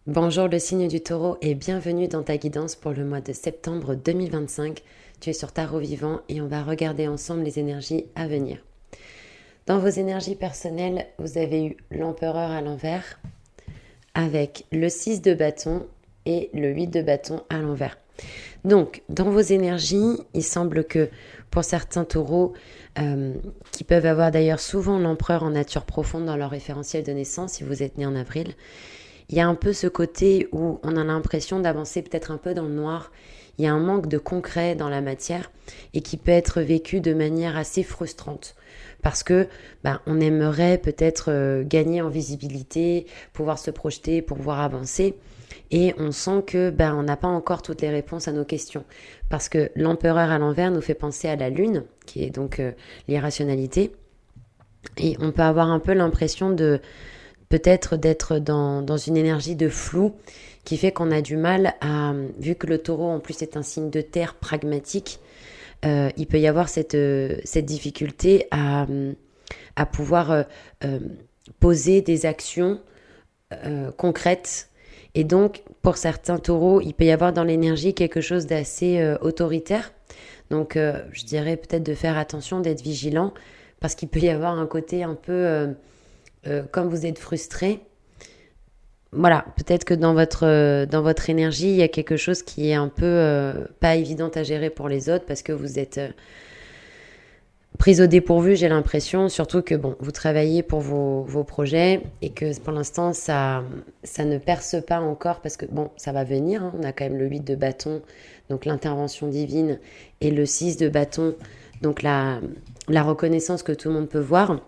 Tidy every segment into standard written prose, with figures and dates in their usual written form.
Bonjour le signe du taureau et bienvenue dans ta guidance pour le mois de septembre 2025. Tu es sur Tarot Vivant et on va regarder ensemble les énergies à venir. Dans vos énergies personnelles, vous avez eu l'empereur à l'envers avec le 6 de bâton et le 8 de bâton à l'envers. Donc, dans vos énergies, il semble que pour certains taureaux, qui peuvent avoir d'ailleurs souvent l'empereur en nature profonde dans leur référentiel de naissance, si vous êtes né en avril, il y a un peu ce côté où on a l'impression d'avancer peut-être un peu dans le noir. Il y a un manque de concret dans la matière et qui peut être vécu de manière assez frustrante. Parce que on aimerait peut-être gagner en visibilité, pouvoir se projeter, pouvoir avancer. Et on sent que on n'a pas encore toutes les réponses à nos questions. Parce que l'empereur à l'envers nous fait penser à la lune, qui est donc l'irrationalité. Et on peut avoir un peu l'impression de peut-être d'être dans une énergie de flou qui fait qu'on a du mal à, vu que le taureau en plus est un signe de terre pragmatique, il peut y avoir cette difficulté à pouvoir poser des actions concrètes. Et donc, pour certains taureaux, il peut y avoir dans l'énergie quelque chose d'assez autoritaire. Donc, je dirais peut-être de faire attention, d'être vigilant, parce qu'il peut y avoir un côté un peu comme vous êtes frustré, voilà, peut-être que dans votre énergie, il y a quelque chose qui est un peu pas évident à gérer pour les autres parce que vous êtes prise au dépourvu, j'ai l'impression, surtout que bon, vous travaillez pour vos projets et que pour l'instant, ça ne perce pas encore parce que bon, ça va venir, hein, on a quand même le 8 de bâton, donc l'intervention divine, et le 6 de bâton, donc la reconnaissance que tout le monde peut voir.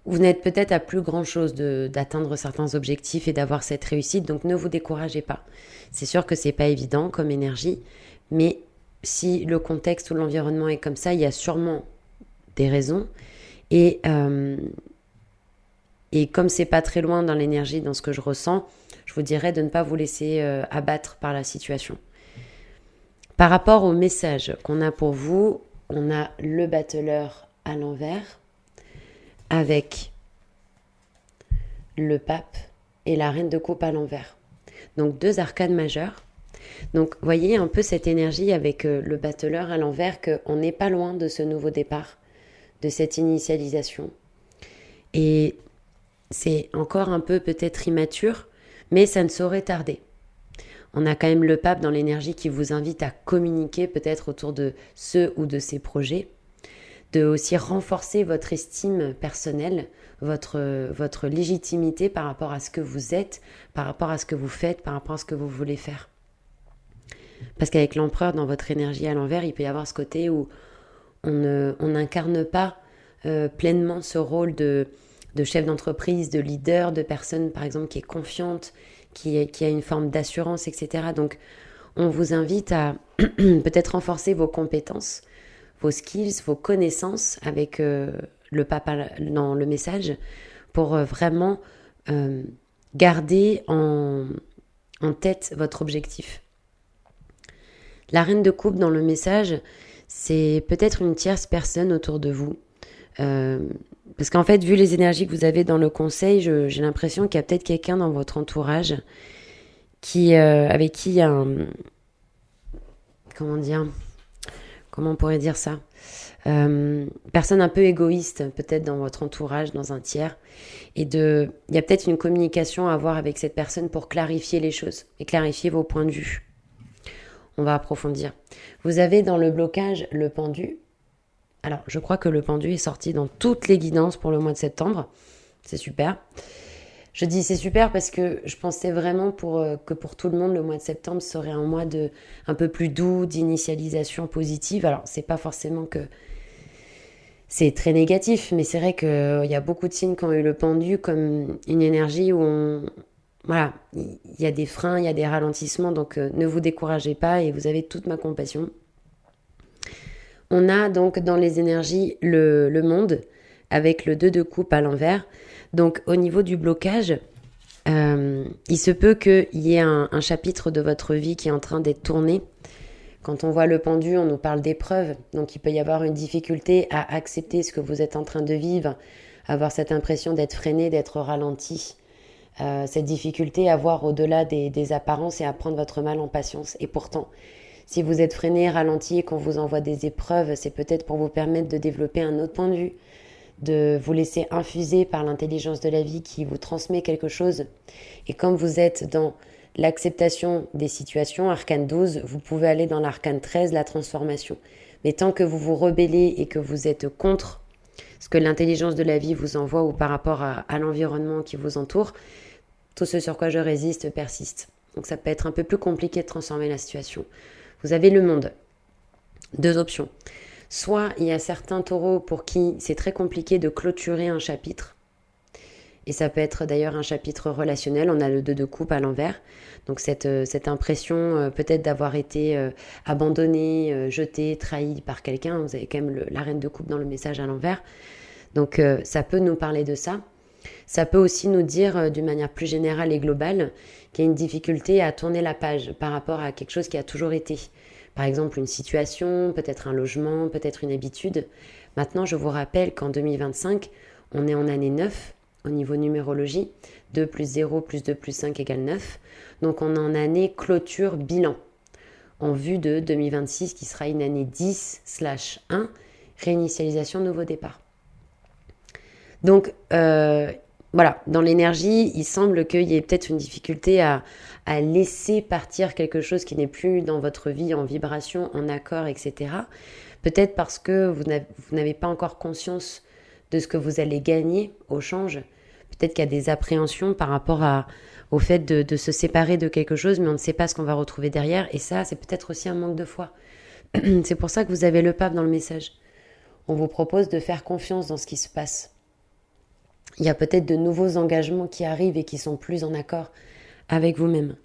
Vous n'êtes peut-être à plus grand chose d'atteindre certains objectifs et d'avoir cette réussite, donc ne vous découragez pas. C'est sûr que c'est pas évident comme énergie, mais si le contexte ou l'environnement est comme ça, il y a sûrement des raisons. Et, euh, et comme c'est pas très loin dans l'énergie, dans ce que je ressens, je vous dirais de ne pas vous laisser abattre par la situation. Par rapport au message qu'on a pour vous, on a le battleur à l'envers avec le pape et la reine de coupe à l'envers. Donc deux arcanes majeures. Donc voyez un peu cette énergie avec le battleur à l'envers, qu'on n'est pas loin de ce nouveau départ, de cette initialisation. Et c'est encore un peu peut-être immature, mais ça ne saurait tarder. On a quand même le pape dans l'énergie qui vous invite à communiquer peut-être autour de ce ou de ces projets, de aussi renforcer votre estime personnelle, votre légitimité par rapport à ce que vous êtes, par rapport à ce que vous faites, par rapport à ce que vous voulez faire. Parce qu'avec l'empereur dans votre énergie à l'envers, il peut y avoir ce côté où on n'incarne pas pleinement ce rôle de chef d'entreprise, de leader, de personne par exemple qui est confiante, qui a une forme d'assurance, etc. Donc on vous invite à peut-être renforcer vos compétences, vos skills, vos connaissances avec le papa dans le message pour vraiment euh, garder en tête votre objectif. La reine de coupe dans le message, c'est peut-être une tierce personne autour de vous. Euh, Parce qu'en fait, vu les énergies que vous avez dans le conseil, j'ai l'impression qu'il y a peut-être quelqu'un dans votre entourage avec qui il y a un... Comment dire? Comment on pourrait dire ça? Personne un peu égoïste, peut-être dans votre entourage, dans un tiers. Il y a peut-être une communication à avoir avec cette personne pour clarifier les choses et clarifier vos points de vue. On va approfondir. Vous avez dans le blocage le pendu. Alors, je crois que le pendu est sorti dans toutes les guidances pour le mois de septembre. C'est super. Je dis c'est super parce que je pensais vraiment que pour tout le monde, le mois de septembre serait un mois un peu plus doux, d'initialisation positive. Alors, c'est pas forcément que c'est très négatif, mais c'est vrai qu'il y a beaucoup de signes qui ont eu le pendu comme une énergie où voilà, il y a des freins, il y a des ralentissements, donc ne vous découragez pas et vous avez toute ma compassion. On a donc dans les énergies le monde avec le 2 de coupe à l'envers. Donc au niveau du blocage, il se peut qu'il y ait un chapitre de votre vie qui est en train d'être tourné. Quand on voit le pendu, on nous parle d'épreuves. Donc il peut y avoir une difficulté à accepter ce que vous êtes en train de vivre, avoir cette impression d'être freiné, d'être ralenti, cette difficulté à voir au-delà des apparences et à prendre votre mal en patience. Et pourtant, si vous êtes freiné, ralenti et qu'on vous envoie des épreuves, c'est peut-être pour vous permettre de développer un autre point de vue, de vous laisser infuser par l'intelligence de la vie qui vous transmet quelque chose. Et comme vous êtes dans l'acceptation des situations, arcane 12, vous pouvez aller dans l'arcane 13, la transformation. Mais tant que vous vous rebellez et que vous êtes contre ce que l'intelligence de la vie vous envoie ou par rapport à l'environnement qui vous entoure, tout ce sur quoi je résiste persiste. Donc ça peut être un peu plus compliqué de transformer la situation. Vous avez le monde. Deux options. Soit il y a certains taureaux pour qui c'est très compliqué de clôturer un chapitre. Et ça peut être d'ailleurs un chapitre relationnel. On a le 2 de coupe à l'envers. Donc cette impression peut-être d'avoir été abandonné, jeté, trahi par quelqu'un. Vous avez quand même la reine de coupe dans le message à l'envers. Donc ça peut nous parler de ça. Ça peut aussi nous dire d'une manière plus générale et globale qu'il y a une difficulté à tourner la page par rapport à quelque chose qui a toujours été. Par exemple, une situation, peut-être un logement, peut-être une habitude. Maintenant, je vous rappelle qu'en 2025, on est en année 9 au niveau numérologie. 2 plus 0 plus 2 plus 5 égale 9. Donc, on est en année clôture bilan en vue de 2026 qui sera une année 10/1, réinitialisation, nouveau départ. Donc, voilà, dans l'énergie, il semble qu'il y ait peut-être une difficulté à laisser partir quelque chose qui n'est plus dans votre vie en vibration, en accord, etc. Peut-être parce que vous n'avez pas encore conscience de ce que vous allez gagner au change. Peut-être qu'il y a des appréhensions par rapport au fait de se séparer de quelque chose, mais on ne sait pas ce qu'on va retrouver derrière. Et ça, c'est peut-être aussi un manque de foi. C'est pour ça que vous avez le pape dans le message. On vous propose de faire confiance dans ce qui se passe. Il y a peut-être de nouveaux engagements qui arrivent et qui sont plus en accord avec vous-même.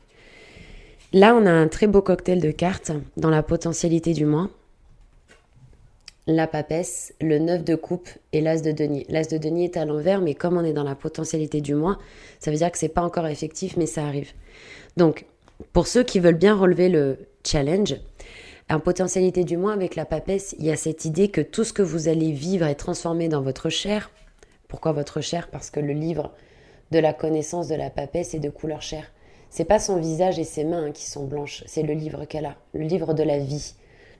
Là, on a un très beau cocktail de cartes dans la potentialité du mois. La papesse, le 9 de coupe et l'as de denier. L'as de denier est à l'envers, mais comme on est dans la potentialité du mois, ça veut dire que c'est pas encore effectif, mais ça arrive. Donc, pour ceux qui veulent bien relever le challenge, en potentialité du mois avec la papesse, il y a cette idée que tout ce que vous allez vivre et transformer dans votre chair. Pourquoi votre chair ? Parce que le livre de la connaissance de la papesse est de couleur chair. C'est pas son visage et ses mains qui sont blanches, c'est le livre qu'elle a, le livre de la vie,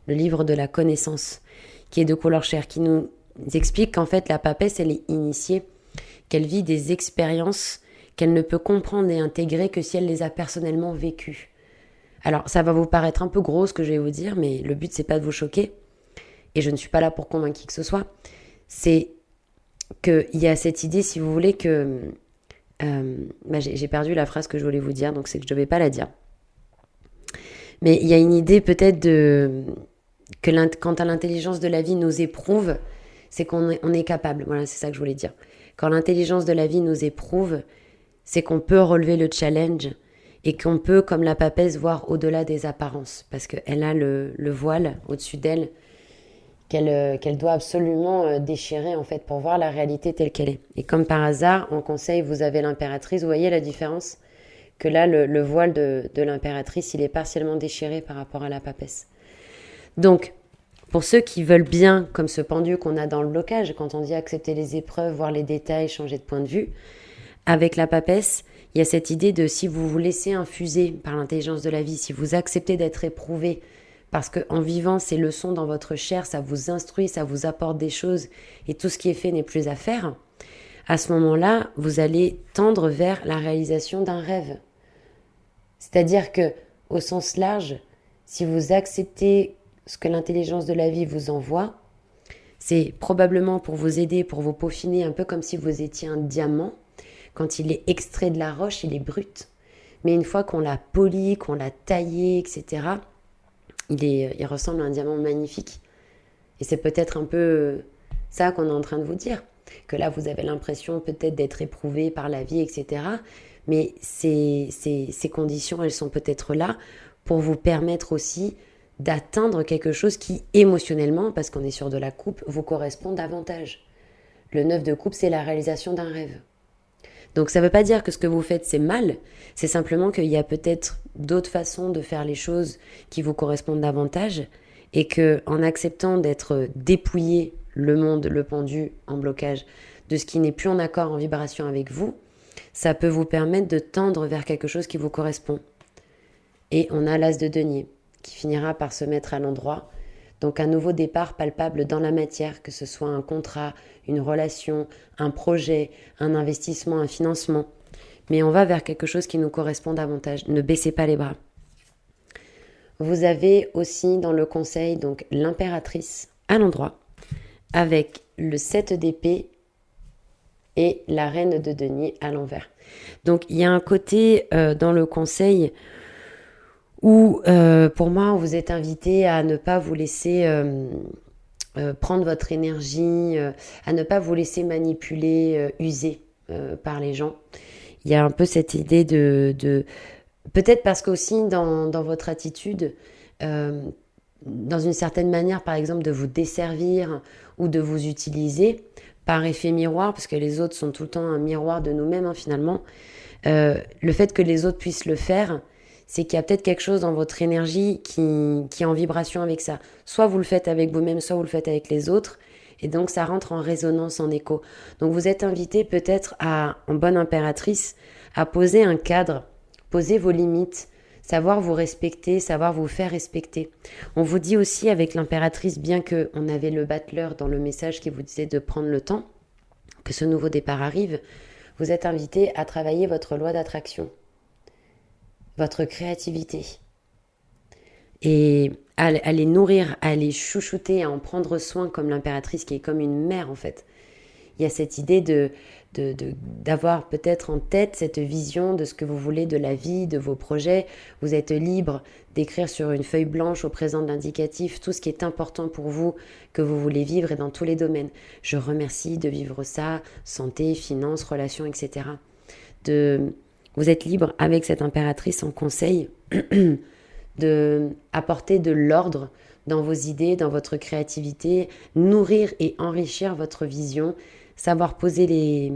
le livre de la connaissance, qui est de couleur chair, qui nous explique qu'en fait la papesse, elle est initiée, qu'elle vit des expériences qu'elle ne peut comprendre et intégrer que si elle les a personnellement vécues. Alors ça va vous paraître un peu gros ce que je vais vous dire, mais le but c'est pas de vous choquer, et je ne suis pas là pour convaincre qui que ce soit, c'est qu'il y a cette idée, si vous voulez, que... j'ai perdu la phrase que je voulais vous dire, donc c'est que je ne vais pas la dire. Mais il y a une idée peut-être que quand l'intelligence de la vie nous éprouve, c'est qu'on est capable. Voilà, c'est ça que je voulais dire. Quand l'intelligence de la vie nous éprouve, c'est qu'on peut relever le challenge et qu'on peut, comme la papesse, voir au-delà des apparences. Parce qu'elle a le voile au-dessus d'elle qu'elle doit absolument déchirer en fait pour voir la réalité telle qu'elle est. Et comme par hasard, en conseil, vous avez l'impératrice. Vous voyez la différence ? Que là, le voile de l'impératrice, il est partiellement déchiré par rapport à la papesse. Donc, pour ceux qui veulent bien, comme ce pendu qu'on a dans le blocage, quand on dit accepter les épreuves, voir les détails, changer de point de vue, avec la papesse, il y a cette idée de si vous vous laissez infuser par l'intelligence de la vie, si vous acceptez d'être éprouvé, parce qu'en vivant ces leçons dans votre chair, ça vous instruit, ça vous apporte des choses, et tout ce qui est fait n'est plus à faire, à ce moment-là, vous allez tendre vers la réalisation d'un rêve. C'est-à-dire que, au sens large, si vous acceptez ce que l'intelligence de la vie vous envoie, c'est probablement pour vous aider, pour vous peaufiner, un peu comme si vous étiez un diamant. Quand il est extrait de la roche, il est brut. Mais une fois qu'on l'a poli, qu'on l'a taillé, etc., il ressemble à un diamant magnifique. Et c'est peut-être un peu ça qu'on est en train de vous dire. Que là, vous avez l'impression peut-être d'être éprouvé par la vie, etc. Mais ces conditions, elles sont peut-être là pour vous permettre aussi d'atteindre quelque chose qui, émotionnellement, parce qu'on est sur de la coupe, vous correspond davantage. Le 9 de coupe, c'est la réalisation d'un rêve. Donc ça ne veut pas dire que ce que vous faites, c'est mal. C'est simplement qu'il y a peut-être d'autres façons de faire les choses qui vous correspondent davantage et qu'en acceptant d'être dépouillé, le monde, le pendu, en blocage, de ce qui n'est plus en accord, en vibration avec vous, Ça peut vous permettre de tendre vers quelque chose qui vous correspond. Et on a l'as de denier qui finira par se mettre à l'endroit. Donc un nouveau départ palpable dans la matière, que ce soit un contrat, une relation, un projet, un investissement, un financement. Mais on va vers quelque chose qui nous correspond davantage. Ne baissez pas les bras. Vous avez aussi dans le conseil donc l'impératrice à l'endroit avec le 7 d'épée et la reine de denier à l'envers. Donc il y a un côté dans le conseil où pour moi vous êtes invité à ne pas vous laisser prendre votre énergie, à ne pas vous laisser manipuler, user par les gens. Il y a un peu cette idée de peut-être parce qu'aussi dans votre attitude, dans une certaine manière, par exemple, de vous desservir ou de vous utiliser par effet miroir, parce que les autres sont tout le temps un miroir de nous-mêmes, hein, finalement. Le fait que les autres puissent le faire, c'est qu'il y a peut-être quelque chose dans votre énergie qui est en vibration avec ça. Soit vous le faites avec vous-même, soit vous le faites avec les autres. Et donc, ça rentre en résonance, en écho. Donc, vous êtes invité peut-être en bonne impératrice, à poser un cadre, poser vos limites, savoir vous respecter, savoir vous faire respecter. On vous dit aussi avec l'impératrice, bien qu'on avait le battleur dans le message qui vous disait de prendre le temps, que ce nouveau départ arrive, vous êtes invité à travailler votre loi d'attraction, votre créativité. Et à les nourrir, à les chouchouter, à en prendre soin comme l'impératrice qui est comme une mère en fait. Il y a cette idée d'avoir peut-être en tête cette vision de ce que vous voulez de la vie, de vos projets. Vous êtes libre d'écrire sur une feuille blanche au présent de l'indicatif tout ce qui est important pour vous, que vous voulez vivre et dans tous les domaines. Je remercie de vivre ça, santé, finances, relations, etc. Vous êtes libre avec cette impératrice en conseil de apporter de l'ordre dans vos idées, dans votre créativité, nourrir et enrichir votre vision, savoir poser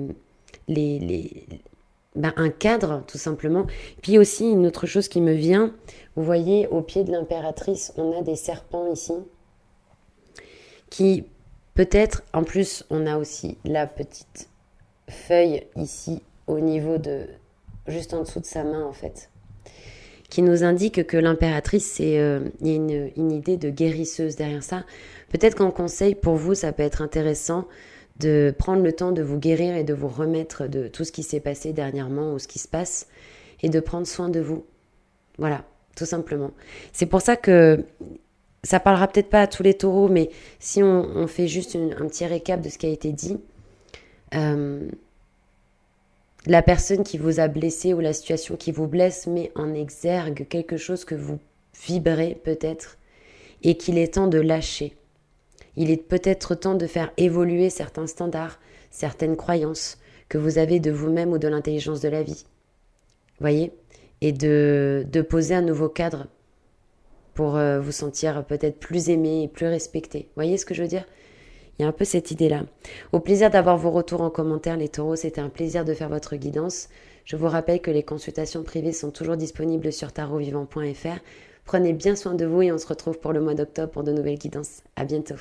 un cadre tout simplement. Puis aussi une autre chose qui me vient, vous voyez au pied de l'impératrice, on a des serpents ici qui peut-être, en plus on a aussi la petite feuille ici au niveau de, juste en dessous de sa main en fait, qui nous indique que l'impératrice, il y a une idée de guérisseuse derrière ça. Peut-être qu'en conseil, pour vous, ça peut être intéressant de prendre le temps de vous guérir et de vous remettre de tout ce qui s'est passé dernièrement ou ce qui se passe et de prendre soin de vous. Voilà, tout simplement. C'est pour ça que ça parlera peut-être pas à tous les taureaux, mais si on fait juste un petit récap de ce qui a été dit, la personne qui vous a blessé ou la situation qui vous blesse met en exergue quelque chose que vous vibrez peut-être et qu'il est temps de lâcher. Il est peut-être temps de faire évoluer certains standards, certaines croyances que vous avez de vous-même ou de l'intelligence de la vie. Voyez ? Et de poser un nouveau cadre pour vous sentir peut-être plus aimé et plus respecté. Voyez ce que je veux dire ? Il y a un peu cette idée-là. Au plaisir d'avoir vos retours en commentaire, les taureaux. C'était un plaisir de faire votre guidance. Je vous rappelle que les consultations privées sont toujours disponibles sur tarotvivant.fr. Prenez bien soin de vous et on se retrouve pour le mois d'octobre pour de nouvelles guidances. À bientôt.